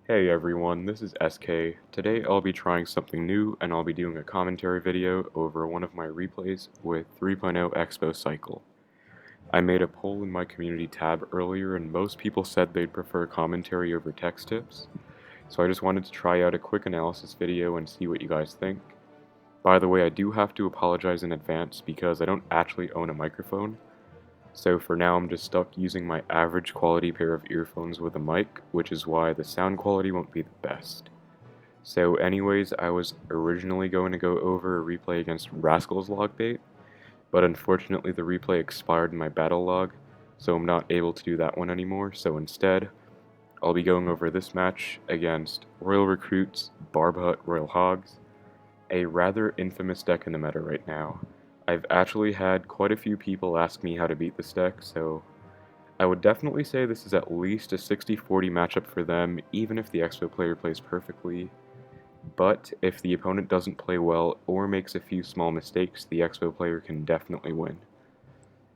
Hey everyone, this is SK. Today I'll be trying something new and I'll be doing a commentary video over one of my replays with 3.0 Xbow Cycle. I made a poll in my community tab earlier and most people said they'd prefer commentary over text tips, so I just wanted to try out a quick analysis video and see what you guys think. By the way, I do have to apologize in advance because I don't actually own a microphone. So for now I'm just stuck using my average quality pair of earphones with a mic, which is why the sound quality won't be the best. So anyways, I was originally going to go over a replay against Rascal's Logbait, but unfortunately the replay expired in my battle log, so I'm not able to do that one anymore, so instead, I'll be going over this match against Royal Recruits Barb Hut Royal Hogs, a rather infamous deck in the meta right now. I've actually had quite a few people ask me how to beat this deck, so I would definitely say this is at least a 60-40 matchup for them, even if the Expo player plays perfectly. But if the opponent doesn't play well or makes a few small mistakes, the Expo player can definitely win.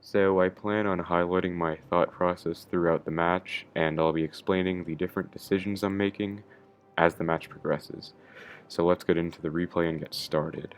So I plan on highlighting my thought process throughout the match, and I'll be explaining the different decisions I'm making as the match progresses. So let's get into the replay and get started.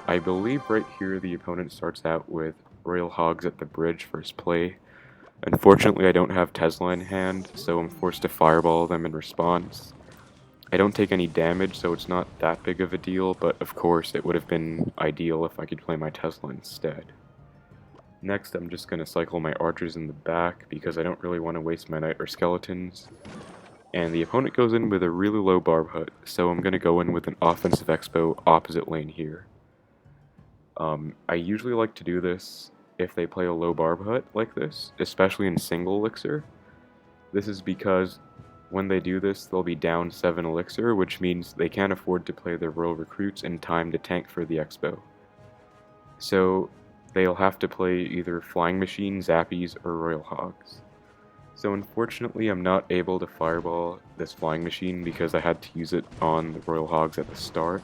I believe right here the opponent starts out with Royal Hogs at the bridge first play. Unfortunately, I don't have Tesla in hand, so I'm forced to fireball them in response. I don't take any damage, so it's not that big of a deal, but of course it would have been ideal if I could play my Tesla instead. Next, I'm just going to cycle my archers in the back, because I don't really want to waste my knight or skeletons. And the opponent goes in with a really low barb hut, so I'm going to go in with an offensive expo opposite lane here. I usually like to do this if they play a low barb hut like this, especially in single elixir. This is because when they do this, they'll be down 7 elixir, which means they can't afford to play their royal recruits in time to tank for the expo. So they'll have to play either flying machine, zappies, or royal hogs. So unfortunately I'm not able to fireball this flying machine because I had to use it on the royal hogs at the start.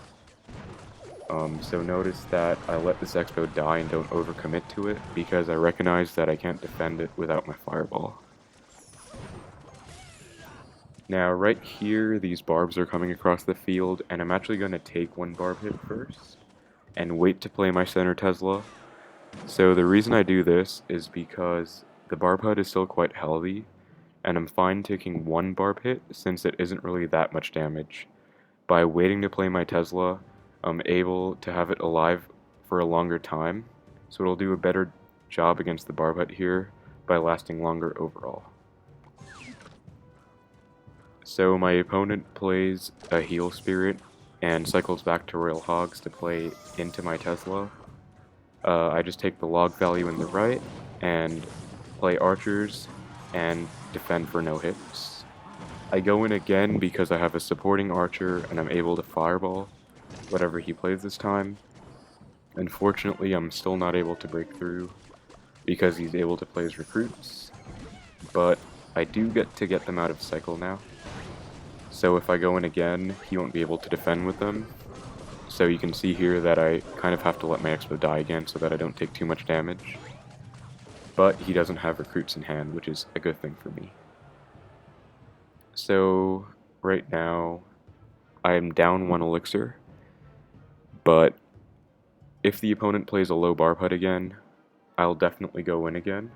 So notice that I let this expo die and don't overcommit to it, because I recognize that I can't defend it without my fireball. Now right here, these barbs are coming across the field, and I'm actually going to take one barb hit first, and wait to play my center Tesla. So the reason I do this is because the barb hut is still quite healthy, and I'm fine taking one barb hit since it isn't really that much damage. By waiting to play my Tesla, I'm able to have it alive for a longer time, so it'll do a better job against the barb hut here by lasting longer overall. So my opponent plays a heal spirit and cycles back to Royal Hogs to play into my Tesla. I just take the log value in the right and play archers and defend for no hits. I go in again because I have a supporting archer and I'm able to fireball whatever he plays this time. Unfortunately, I'm still not able to break through because he's able to play his recruits, but I do get to get them out of cycle now. So if I go in again, he won't be able to defend with them. So you can see here that I kind of have to let my expo die again so that I don't take too much damage. But he doesn't have recruits in hand, which is a good thing for me. So right now, I am down 1 elixir. But if the opponent plays a low barb hut again, I'll definitely go in again,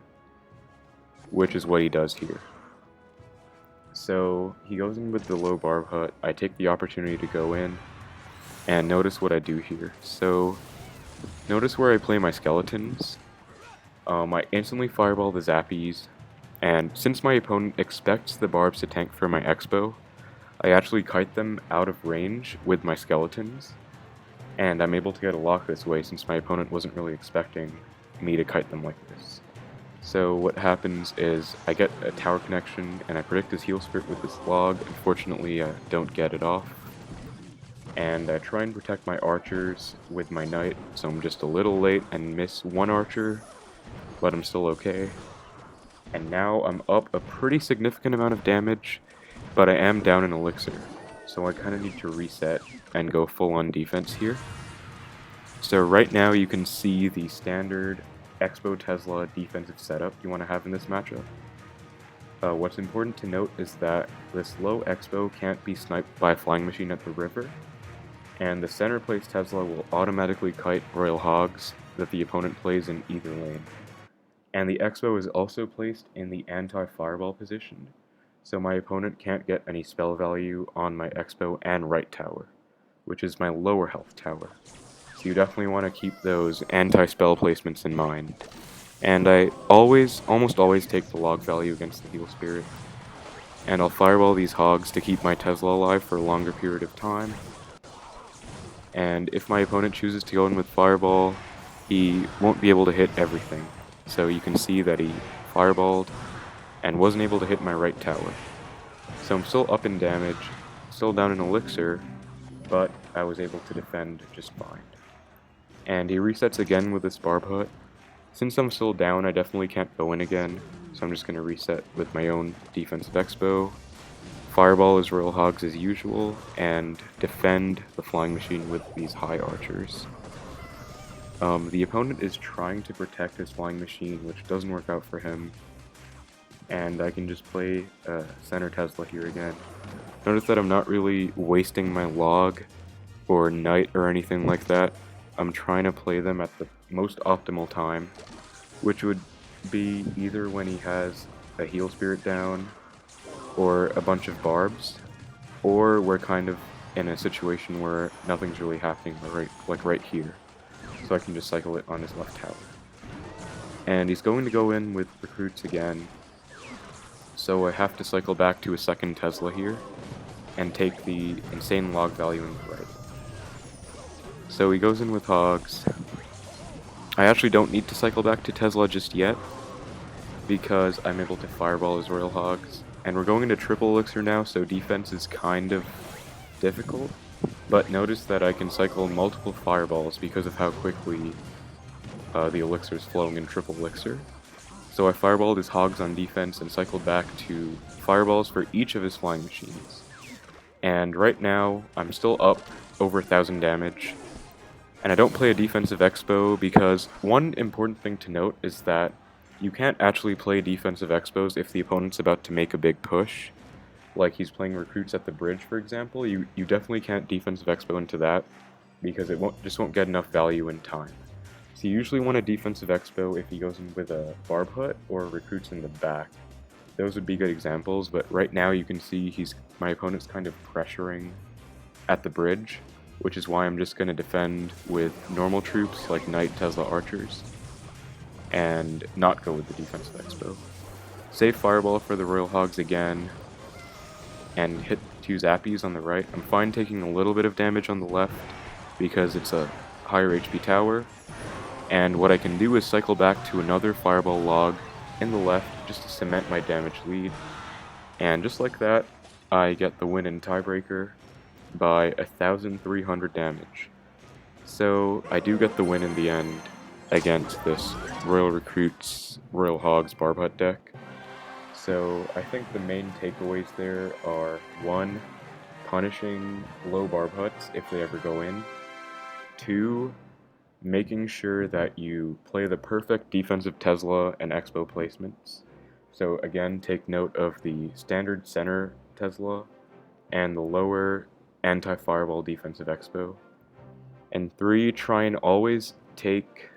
which is what he does here. So he goes in with the low barb hut, I take the opportunity to go in, and notice what I do here. So notice where I play my skeletons. I instantly fireball the zappies, and since my opponent expects the barbs to tank for my expo, I actually kite them out of range with my skeletons. And I'm able to get a lock this way since my opponent wasn't really expecting me to kite them like this. So what happens is I get a tower connection and I predict his heal spirit with this log. Unfortunately, I don't get it off. And I try and protect my archers with my knight, so I'm just a little late and miss one archer, but I'm still okay. And now I'm up a pretty significant amount of damage, but I am down an elixir. So I kind of need to reset and go full on defense here. So right now you can see the standard Expo Tesla defensive setup you want to have in this matchup. What's important to note is that this low Xbow can't be sniped by a flying machine at the river, and the center place Tesla will automatically kite Royal Hogs that the opponent plays in either lane. And the Xbow is also placed in the anti-fireball position, so my opponent can't get any spell value on my Xbow and right tower, which is my lower health tower. So you definitely want to keep those anti-spell placements in mind. And I almost always take the log value against the heal spirit. And I'll fireball these hogs to keep my Tesla alive for a longer period of time. And if my opponent chooses to go in with fireball, he won't be able to hit everything. So you can see that he fireballed and wasn't able to hit my right tower. So I'm still up in damage, still down in elixir, but I was able to defend just fine. And he resets again with this barb hut. Since I'm still down, I definitely can't go in again, so I'm just going to reset with my own defensive Xbow. Fireball his Royal Hogs as usual, and defend the flying machine with these high archers. The opponent is trying to protect his flying machine, which doesn't work out for him, and I can just play center Tesla here again. Notice that I'm not really wasting my log or knight or anything like that. I'm trying to play them at the most optimal time, which would be either when he has a heal spirit down or a bunch of barbs, or we're kind of in a situation where nothing's really happening right here. So I can just cycle it on his left tower. And he's going to go in with recruits again, so I have to cycle back to a second Tesla here, and take the insane log value in the right. So he goes in with Hogs. I actually don't need to cycle back to Tesla just yet, because I'm able to fireball his Royal Hogs. And we're going into triple elixir now, so defense is kind of difficult. But notice that I can cycle multiple fireballs because of how quickly the elixir is flowing in triple elixir. So I fireballed his Hogs on defense and cycled back to fireballs for each of his flying machines. And right now, I'm still up over 1,000 damage. And I don't play a defensive Xbow because one important thing to note is that you can't actually play defensive Xbows if the opponent's about to make a big push. Like he's playing recruits at the bridge, for example. You definitely can't defensive Xbow into that because it just won't get enough value in time. So you usually want a defensive Xbow if he goes in with a barb hut or recruits in the back. Those would be good examples, but right now you can see my opponent's kind of pressuring at the bridge, which is why I'm just going to defend with normal troops like Knight, Tesla, Archers, and not go with the defensive Xbow. Save Fireball for the Royal Hogs again, and hit 2 Zappies on the right. I'm fine taking a little bit of damage on the left, because it's a higher HP tower, and what I can do is cycle back to another Fireball log in the left just to cement my damage lead, and just like that, I get the win in tiebreaker by 1,300 damage. So I do get the win in the end against this Royal Recruits, Royal Hogs Barb Hut deck. So I think the main takeaways there are 1. Punishing low Barb Huts if they ever go in. 2. Making sure that you play the perfect defensive Tesla and Xbow placements. So again, take note of the standard center Tesla and the lower anti-fireball defensive Xbow. And 3, try and always take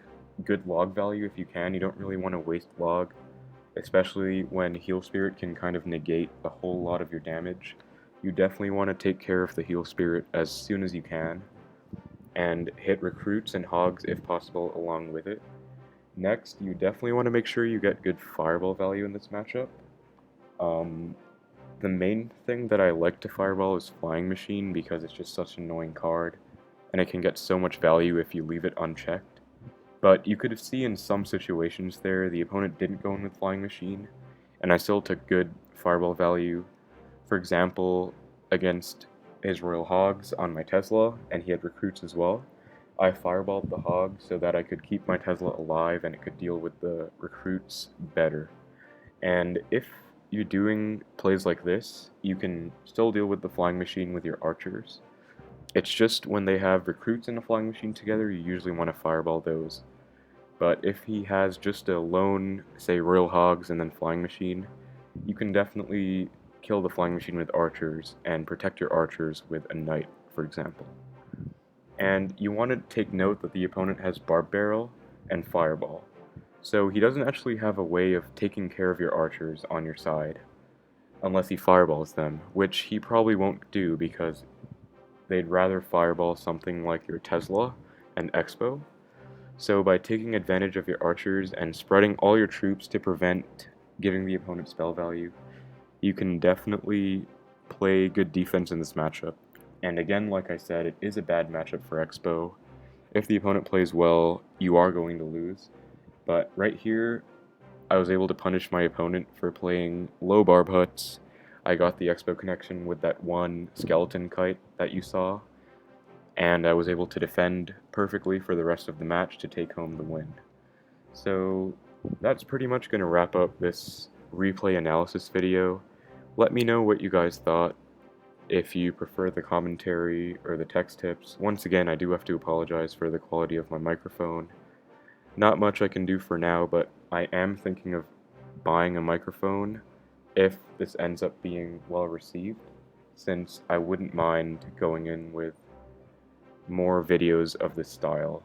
good log value if you can. You don't really want to waste log, especially when Heal Spirit can kind of negate a whole lot of your damage. You definitely want to take care of the Heal Spirit as soon as you can, and hit recruits and hogs if possible along with it. Next, you definitely want to make sure you get good fireball value in this matchup. The main thing that I like to fireball is Flying Machine because it's just such an annoying card, and it can get so much value if you leave it unchecked. But you could see in some situations there, the opponent didn't go in with Flying Machine, and I still took good fireball value. For example, against his Royal Hogs on my Tesla, and he had recruits as well, I fireballed the Hogs so that I could keep my Tesla alive and it could deal with the recruits better. And if you're doing plays like this, you can still deal with the Flying Machine with your Archers. It's just when they have recruits and a Flying Machine together, you usually want to fireball those. But if he has just a lone, say, Royal Hogs and then Flying Machine, You can definitely kill the flying machine with archers and protect your archers with a knight, for example. And you want to take note that the opponent has Barbarian and Fireball, so he doesn't actually have a way of taking care of your archers on your side, unless he fireballs them, which he probably won't do because they'd rather fireball something like your Tesla and Xbow. So by taking advantage of your archers and spreading all your troops to prevent giving the opponent spell value, you can definitely play good defense in this matchup. And again, like I said, it is a bad matchup for Xbow. If the opponent plays well, you are going to lose. But right here, I was able to punish my opponent for playing low barb huts. I got the Xbow connection with that one skeleton kite that you saw, and I was able to defend perfectly for the rest of the match to take home the win. So that's pretty much going to wrap up this replay analysis video. Let me know what you guys thought, if you prefer the commentary or the text tips. Once again, I do have to apologize for the quality of my microphone. Not much I can do for now, but I am thinking of buying a microphone if this ends up being well received, since I wouldn't mind going in with more videos of this style.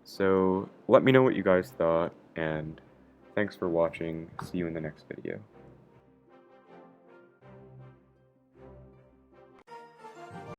So let me know what you guys thought, and thanks for watching. See you in the next video.